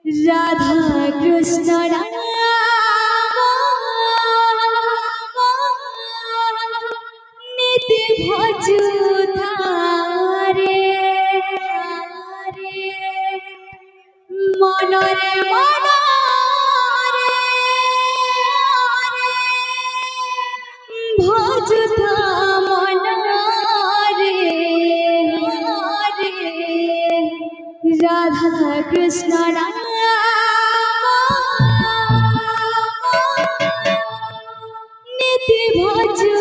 রাধা কৃষ্ণ রাম নিতে ভজু ধারে মনরে ভজু মনরে রাধা কৃষ্ণ রাম নিতে ভজু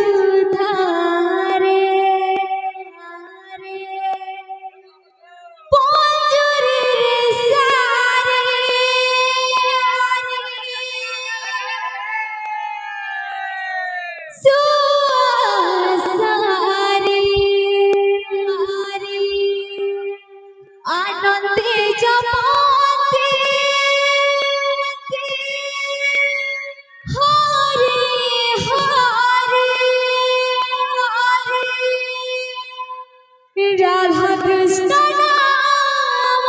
ধারে পঞ্জুরির সারে সুসারে আনন্দে জপতে হরে হরে রাধা কৃষ্ণ নাম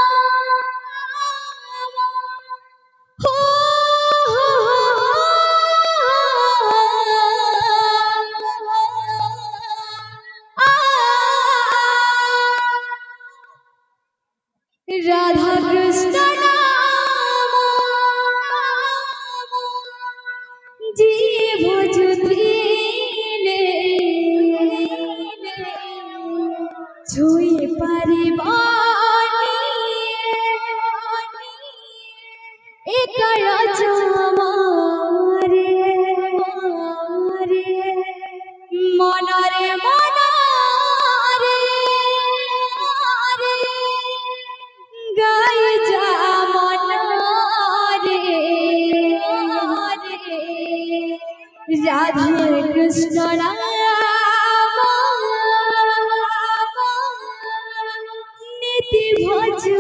হো রাধা কৃষ্ণ নাম জীব যুধিলে ছুঁয়ে পারিবানি একারা জমারে মনরে মনরে গাই যা মনরে রাধা কৃষ্ণ রাম নীতি ভজু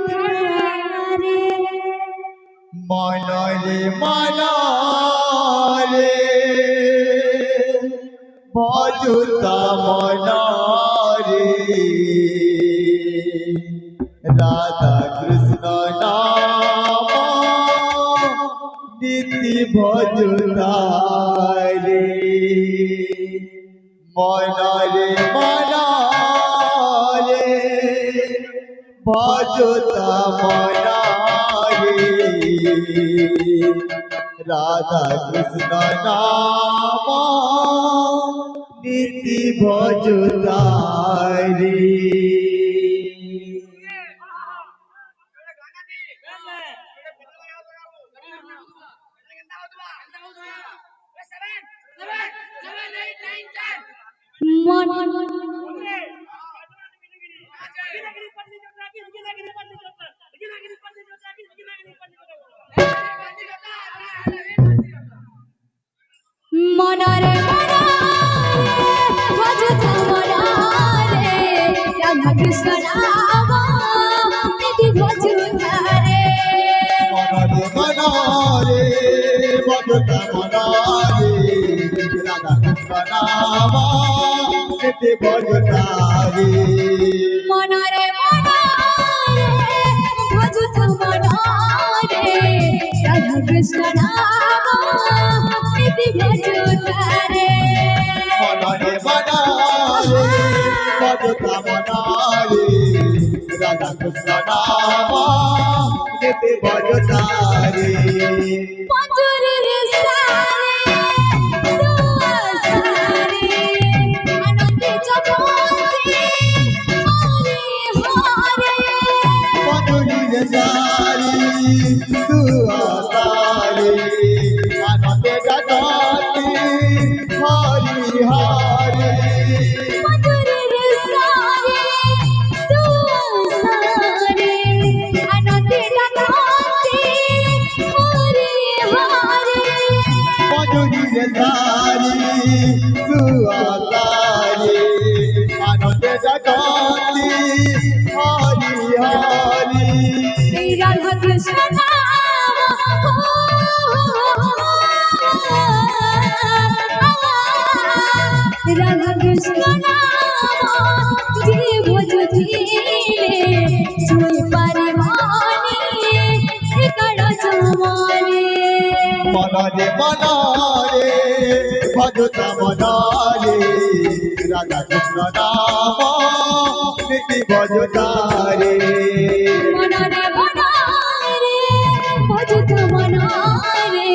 ধারে মনরে মনরে ভজুতা মনরে রাধা কৃষ্ণ নাম নীতি ভজুতারে মনরে মনরে ভজুতা মনরে রাধা কৃষ্ণ নাম নীতি ভজুতারে মন মনরে ভজু মনরে রাধা কৃষ্ণ নাম নীতি ভজু ধারে মনরে মনরে ভজুতা মনরে রাধা কৃষ্ণ নাম নীতি ভজুতারে মনরে ভজু মনরে রাধা কৃষ্ণ নাম নীতি ভজু ধারে মনরে মনরে ভজুতা মনরে রাধা কৃষ্ণ নাম নীতি ভজুতারে পঞ্জুরির সারে সুসারে আনন্দে জপতে হরে হরে মধুরীর সারি সুয়াসারে আনন্দে জগতে হরি হরে পঞ্জুরির সারে সুসারে আনন্দে জপতে হরে হরে মধুরীর সারি সুয়াসারে আনন্দে জগতে হরি হরে রাধা কৃষ্ণ নাম মনরে মনরে ভজতা মনরে রাধা কৃষ্ণ নাম নীতি ভজতারে মনরে মনরে ভজত মনরে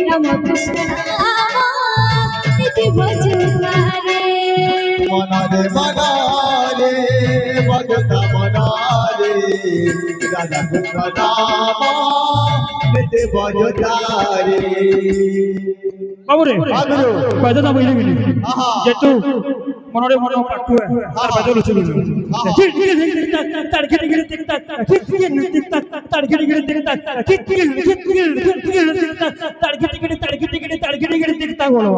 রাম কৃষ্ণ নাম নীতি ভজতারে মনরে মনরে ভজতা মনরে রাধা কৃষ্ণ নাম নীতি ভজতারে বাবুরে বাজা না বইলে গেলি আহা যেতু মনরে মনে পাটু আর বাজা লুচি লুচি ঠিক ঠিক তার গিরে গিরে ঠিক তার ঠিক ঠিক তার গিরে গিরে ঠিক তার ঠিক ঠিক তার গিরে গিরে ঠিক তা বলো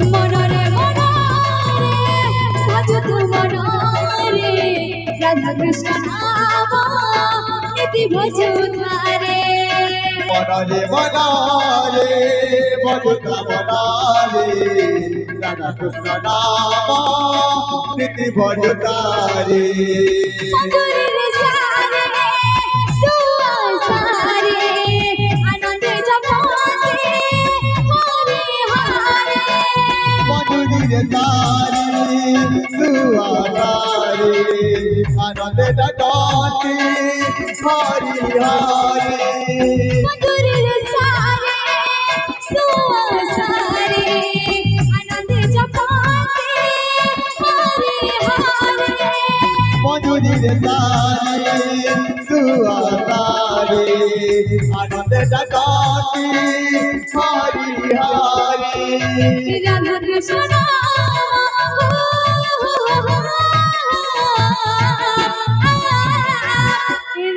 মনরে মনরে ভজত মনরে রাধা কৃষ্ণ নাম নীতি ভজতারে মনরে মনরে ভজতা মনরে রাধা কৃষ্ণ নাম নীতি ভজতারে মধুরের সারে সুয়াসারে আনন্দে জপতে হরে হরে মধুরীর তারি সুয়ারে আনন্দে জগতে হরি হরি মধুরের সারে সুয়াসারে আনন্দে জপতে হরে হরে মধুরীর তারি সুয়ারে আনন্দে জগতে হরি হরি রাধা কৃষ্ণ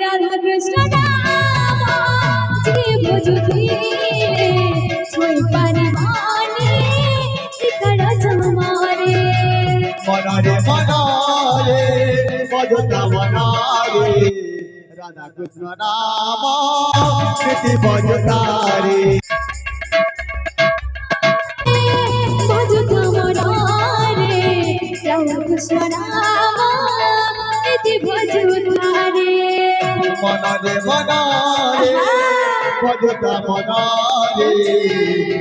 রাধা কৃষ্ণ যে ভজুতিরে ছয় পারিবানে ইতর জমারে মনরে মনরে ভজতা মনরে রাধা কৃষ্ণ নাম নীতি ভজতারে ভজত মনরে রাধা কৃষ্ণ নাম ইতি ভজুতারে মনরে মনরে ভজতা মনরে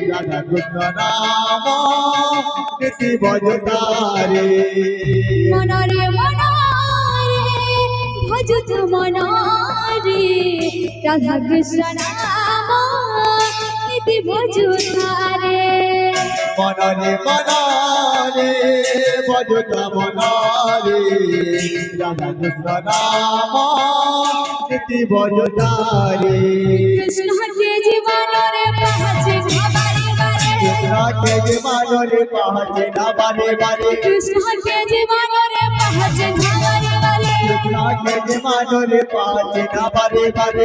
রাধা কৃষ্ণ নাম নীতি ভজতারে মনরে মনরে ভজত মনরে রাধা কৃষ্ণ নাম নীতি ভজতারে মনরে মনরে ভজতা মনরে রাধা কৃষ্ণ নাম নীতি ভজতারে কৃষ্ণ কে জীবনরে পাহাচে ঘবারে বারে কৃষ্ণকে যে মানরে পাহাচে না বারে বারে কৃষ্ণ কে জীবনরে পাহাচে ঘবারে বারে কৃষ্ণকে যে মানরে পাহাচে না বারে বারে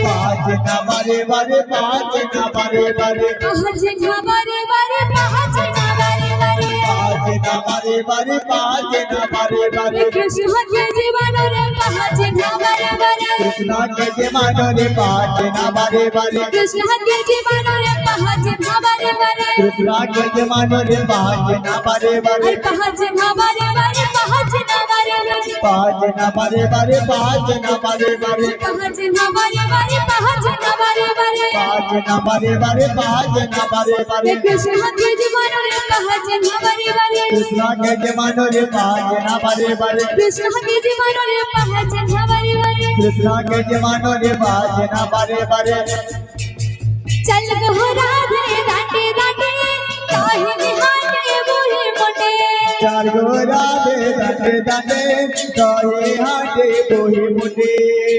পাহাচে ঘবারে বারে পাহাচে ঘবারে বারে পাহাচে না বারে বারে পাহাচে না বারে বারে পাহাচে ঘবারে বারে পাহাচে ঘবারে বারে পাহাচে না বারে বারে পাহাচে না বারে বারে কৃষ্ণ কে জীবনরে পাহাচে ঘবারে বারে কৃষ্ণকে যে মানরে পাহাচে না বারে বারে কৃষ্ণ কে জীবনরে পাহাচে ঘবারে বারে কৃষ্ণকে যে মানরে পাহাচে না বারে বারে পাহাচে ঘবারে বারে পাহাচে ঘবারে বারে পাহাচে না বারে বারে পাহাচে না বারে বারে পাহাচে ঘবারে বারে পাহাচে ঘবারে বারে পাহাচে না বারে বারে পাহাচে না বারে বারে কৃষ্ণ কে জীবনরে পাহাচে ঘবারে বারে কৃষ্ণকে যে মানরে পাহাচে না বারে বারে কৃষ্ণ কে জীবনরে পাহাচে ঘবারে বারে কৃষ্ণকে যে মানরে পাহাচে না বারে বারে चल गो राधे दाटे दाटे काहे निहाटे बूढ़े मोटे चार गो राधे दाटे दाटे कहे हाटे बोही मुटे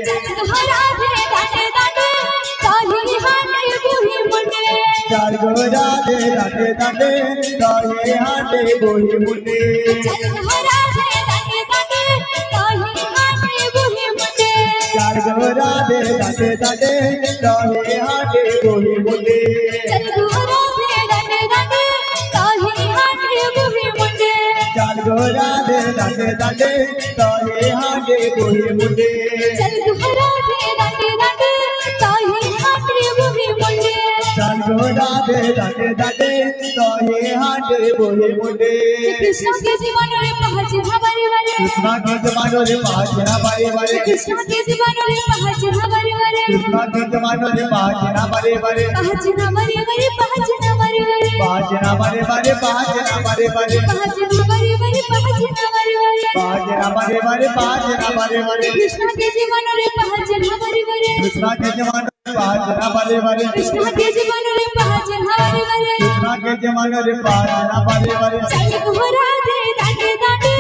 चल गो राधे दाटे दाटे काहे निहाटे बूढ़े मोटे चार गो राधे दाटे दाटे कहे हाटे बोही मुटे चल गो राधे दाटे दाटे काहे निहाटे बूढ़े मोटे चार गो राधे दाटे दाटे कहे हाटे बोही मुटे चल गो राधे दाटे दाटे काहे निहाटे बूढ़े मोटे चार चल गो राधे दांडे दांडे तोहे हांडे बोहे मुंडे चल गो राधे दांडे दांडे तोहे हांडे बोहे मुंडे चल गो राधे दांडे दांडे तोहे हांडे बोहे मुंडे कृष्ण के जीवन रे पहुंच हमारे वाले कृष्णा के जमानो रे पाचना बारे बारे कृष्ण के जीवन रे पहुंच हमारे वाले कृष्णा के जमानो रे पाचना बारे बारे पहुंच हमारे वाले पहुंच हमारे वाले पाचना बारे बारे पाचना बारे बारे पहुंच हमारे वाले पहुंच हमारे वाले पाचना बारे बारे पाचना बारे बारे कृष्ण के जीवन रे पहुंच हमारे वाले कृष्णा के जमानो रे पाचना बारे बारे कृष्ण के जीवन रे पहुंच हमारे वाले कृष्णा के जमानो रे पाचना बारे बारे चल गो राधे दांडे दांडे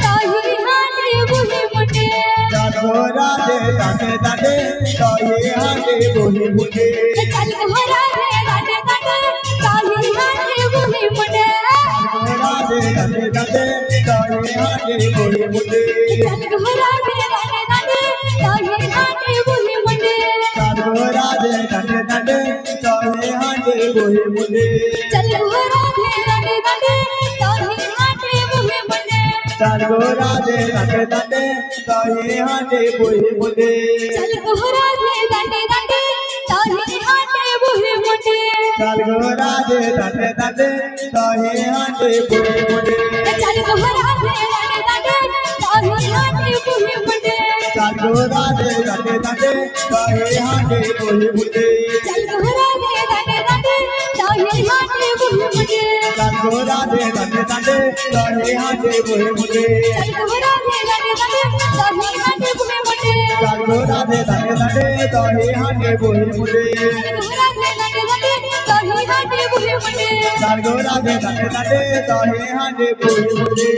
तोहे हांडे बोहे मुंडे चल गो राधे दांडे दांडे तोहे हांडे बोहे मुंडे चल गो राधे दांडे दांडे तोहे हांडे बोहे मुंडे राधे दांडे दांडे तोहे हांडे बोहे मुंडे चल गो राधे दांडे दांडे तोहे हांडे बोहे मुंडे चल गो राधे दांडे दांडे तोहे हांडे बोहे मुंडे चल गो राधे दांडे दांडे तोहे हांडे बोहे मुंडे चल गो राधे दांडे दांडे तोहे हांडे बोहे मुंडे चल गो राधे दांडे दांडे तोहे हांडे बोहे मुंडे चल गो राधे दांडे दांडे तोहे हांडे बोहे मुंडे चल गो राधे दांडे दांडे तोहे हांडे बोहे मुंडे चल गो राधे दांडे दांडे तोहे हांडे बोहे मुंडे चल गो राधे दांडे दांडे तोहे हांडे बोहे मुंडे चल गो राधे दांडे दांडे तोहे हांडे बोहे मुंडे चल गो राधे दांडे दांडे तोहे हांडे बोहे मुंडे चल गो राधे दांडे दांडे तोहे हांडे बोहे मुंडे चल गो राधे दांडे दांडे तोहे हांडे बोहे मुंडे